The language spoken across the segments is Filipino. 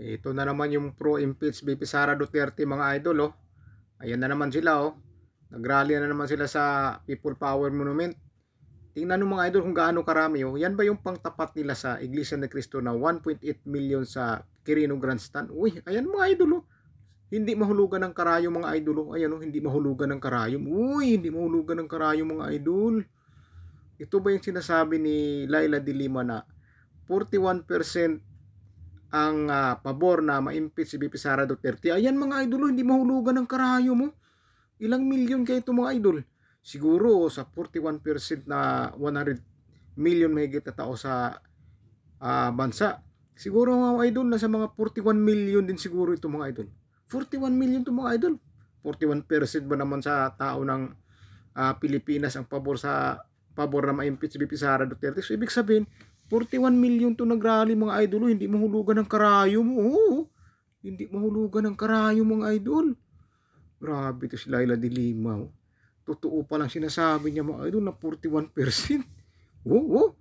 Ito na naman yung pro-impeach VP Sara Duterte mga idol oh. Ayan na naman sila oh. Nagrally na naman sila sa People Power Monument. Tingnan nyo mga idol kung gaano karami oh. Yan ba yung pangtapat nila sa Iglesia ni Cristo na 1.8 million sa Quirino Grandstand? Uy, ayan mga idol oh. Hindi mahulugan ng karayom mga idol oh. Ayan oh, hindi mahulugan ng karayom. Uy, hindi mahulugan ng karayom mga idol. Ito ba yung sinasabi ni Laila de Lima na 41% ang pabor na ma-impeach si VP Sara Duterte? Ayan mga idol, hindi mahulugan ng karayom mo. Ilang milyon kayo ito mga idol? Siguro sa 41% na 100 million mahigit na tao sa bansa. Siguro mga idol, nasa mga 41 million din siguro ito mga idol. 41 million ito mga idol. 41% ba naman sa tao ng Pilipinas ang pabor na ma-impeach si VP Sara Duterte? So ibig sabihin, 41 million to nagrally mga idol, hindi mahulugan ng karayom. Oo, hindi mahulugan ng karayom mga idol. Grabe to si Laila de Lima. Oh. Totoo pa lang sinasabi niya mga idol na 41%. Oo,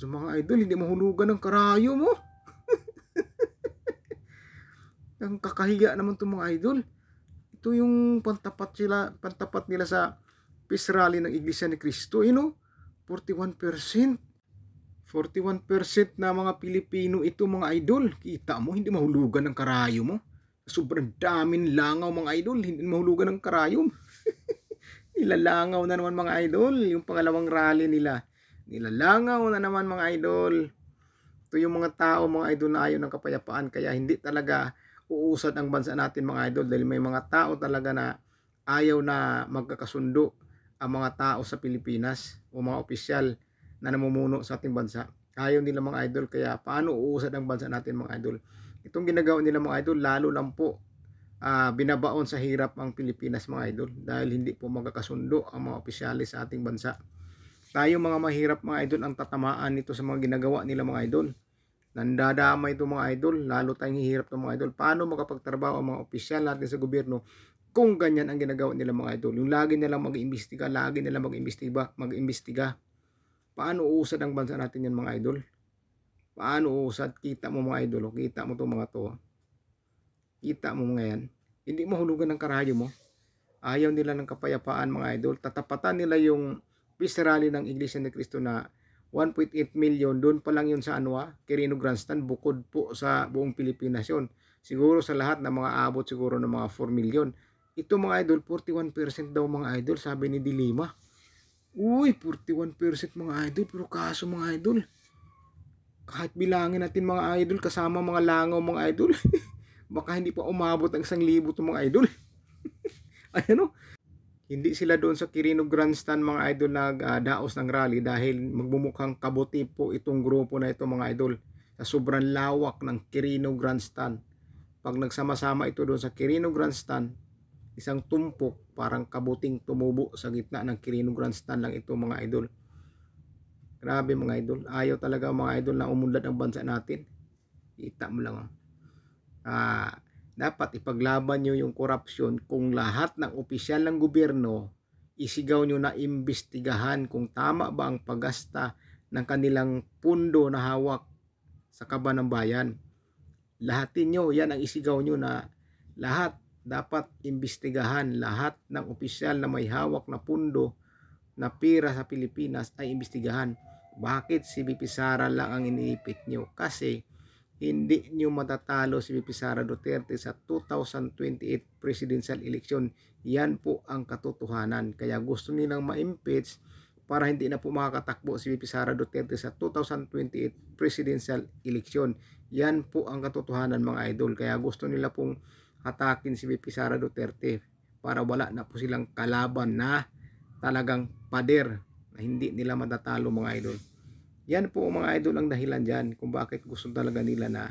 sa mga idol, hindi mahulugan ng karayom. Oh. Ang kakahiya naman itong mga idol. Ito yung pantapat nila sa peace rally ng Iglesia ni Cristo. 41%. 41% na mga Pilipino ito mga idol. Kita mo, hindi mahulugan ng karayom mo. Sobrang daming langaw mga idol, hindi mahulugan ng karayom. Nilalangaw na naman mga idol, yung pangalawang rally nila. Nilalangaw na naman mga idol. Ito yung mga tao mga idol na ayaw ng kapayapaan, kaya hindi talaga uusad ang bansa natin mga idol, dahil may mga tao talaga na ayaw na magkakasundo ang mga tao sa Pilipinas o mga opisyal na namumuno sa ating bansa. Ayaw nila mga idol, kaya paano uusad ang bansa natin mga idol? Itong ginagawa nila mga idol, lalo lang po binabaon sa hirap ang Pilipinas mga idol, dahil hindi po magkakasundo ang mga opisyalis sa ating bansa. Tayo mga mahirap mga idol ang tatamaan nito sa mga ginagawa nila mga idol. Nandadamay ito mga idol, lalo tayong hihirap ito mga idol. Paano makapagtrabaho ang mga opisyal natin sa gobyerno kung ganyan ang ginagawa nila mga idol? Yung lagi nilang mag-iimbestiga, mag-iimbestiga. Paano uusad ang bansa natin yan mga idol? Paano uusad? Kita mo mga idol, kita mo itong mga to. Kita mo mga yan. Hindi mahulugan ng karayom mo. Ayaw nila ng kapayapaan mga idol. Tatapatan nila yung peace rally ng Iglesia ni Cristo na 1.8 million. Doon pa lang yun sa Quirino Grandstand. Bukod po sa buong Pilipinas yun. Siguro sa lahat na mga abot siguro ng mga 4 million. Ito mga idol, 41% daw mga idol, sabi ni Dilima. Uy, 41% mga idol. Pero kaso mga idol, kahit bilangin natin mga idol, kasama mga langaw mga idol, baka hindi pa umabot ang 1,000 itong mga idol. Ayan o. Hindi sila doon sa Quirino Grandstand mga idol nagdaos ng rally, dahil magbumukhang kabuti po itong grupo na ito mga idol sa sobrang lawak ng Quirino Grandstand. Pag nagsama-sama ito doon sa Quirino Grandstand, isang tumpok, parang kabuting tumubo sa gitna ng Quirino Grandstand lang ito mga idol. Grabe mga idol, ayaw talaga mga idol na umunlad ang bansa natin. Kita mo lang. Dapat ipaglaban nyo yung korupsyon. Kung lahat ng opisyal ng gobyerno, isigaw nyo na imbestigahan kung tama ba ang paggasta ng kanilang pundo na hawak sa kaban ng bayan. Lahatin nyo, yan ang isigaw nyo, na lahat dapat imbestigahan. Lahat ng opisyal na may hawak na pundo na pira sa Pilipinas ay imbestigahan. Bakit si VP Sara lang ang iniipit nyo? Kasi hindi nyo matatalo si VP Sara Duterte sa 2028 presidential election. Yan po ang katotohanan. Kaya gusto nilang ma-impeach para hindi na po makakatakbo si VP Sara Duterte sa 2028 presidential election. Yan po ang katotohanan mga idol. Kaya gusto nila pong hatakin si VP Sara Duterte para wala na po silang kalaban na talagang pader na hindi nila matatalo mga idol. Yan po mga idol ang dahilan dyan kung bakit gusto talaga nila na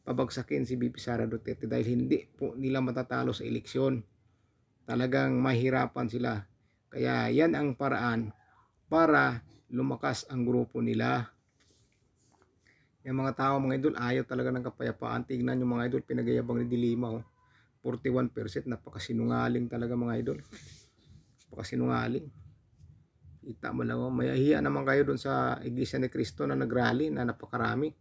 pabagsakin si VP Sara Duterte, dahil hindi po nila matatalo sa eleksyon. Talagang mahirapan sila. Kaya yan ang paraan para lumakas ang grupo nila. Yung mga tao mga idol, ayaw talaga ng kapayapaan. Tignan yung mga idol, pinagayabang ni Dilima. 41%, napakasinungaling talaga mga idol. Napakasinungaling. Kita mo lang, may ahiya naman kayo doon sa Iglesia ni Cristo na nagrally na napakarami.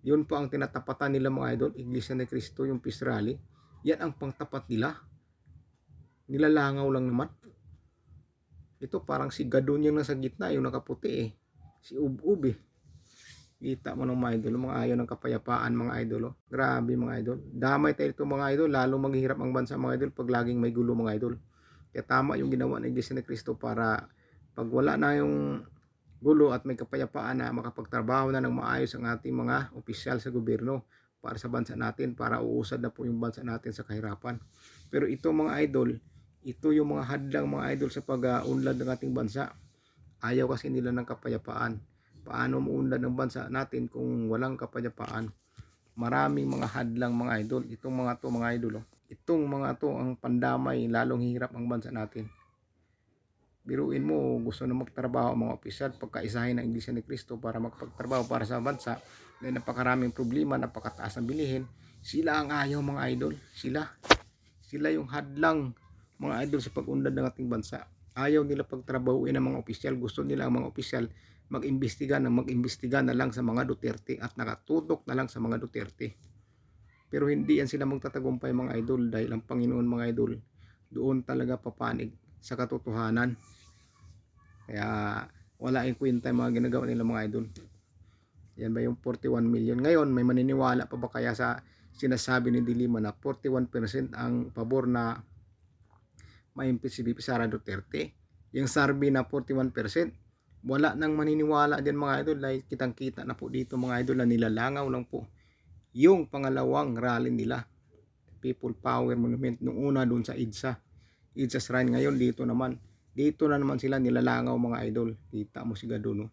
Yun po ang tinatapatan nila mga idol, Iglesia ni Cristo, yung peace rally. Yan ang pangtapat nila. Nilalangaw lang naman. Ito parang si Gadon yung nasa gitna, yung nakaputi eh. Si Ub-Ub eh. Kita mo ng mga idol, mga ayaw ng kapayapaan mga idol. Oh. Grabe mga idol. Damay tayo ito mga idol, lalo maghihirap ang bansa mga idol pag laging may gulo mga idol. Kaya tama yung ginawa ng Iglesia ni Cristo para pag wala na yung gulo at may kapayapaan na makapagtrabaho na ng maayos ang ating mga opisyal sa gobyerno para sa bansa natin, para uusad na po yung bansa natin sa kahirapan. Pero ito mga idol, ito yung mga hadlang mga idol sa pag-unlad ng ating bansa. Ayaw kasi nila ng kapayapaan. Paano muunlad ng bansa natin kung walang kapayapaan? Maraming mga hadlang mga idol. Itong mga to mga idol. Oh. Itong mga to ang pandamay, lalong hirap ang bansa natin. Biruin mo, gusto na magtrabaho ang mga opisyal, pagkaisahin ng Iglesia ni Cristo para magpagtrabaho para sa bansa, may napakaraming problema, napakataas ang bilihin. Sila ang ayaw mga idol. Sila yung hadlang mga idol sa pag-unlad ng ating bansa. Ayaw nila pagtrabahuin ng mga opisyal. Gusto nila ang mga opisyal mag-imbestiga na lang sa mga Duterte at nakatutok na lang sa mga Duterte. Pero hindi yan sila magtatagumpay mga idol dahil ang Panginoon mga idol doon talaga papanig sa katotohanan. Kaya wala yung kwenta yung mga ginagawa nila mga idol. Yan ba yung 41 million? Ngayon may maniniwala pa ba kaya sa sinasabi ni Dilima na 41% ang pabor na ma-impeach si VP Sara Duterte? Yung survey na 41%, wala nang maniniwala din mga idol dahil kitang kita na po dito mga idol na nilalangaw lang po yung pangalawang rally nila, People Power Monument, nung una dun sa EDSA Shrine. Ngayon dito na naman sila nilalangaw mga idol. Kita mo si Gadon, no?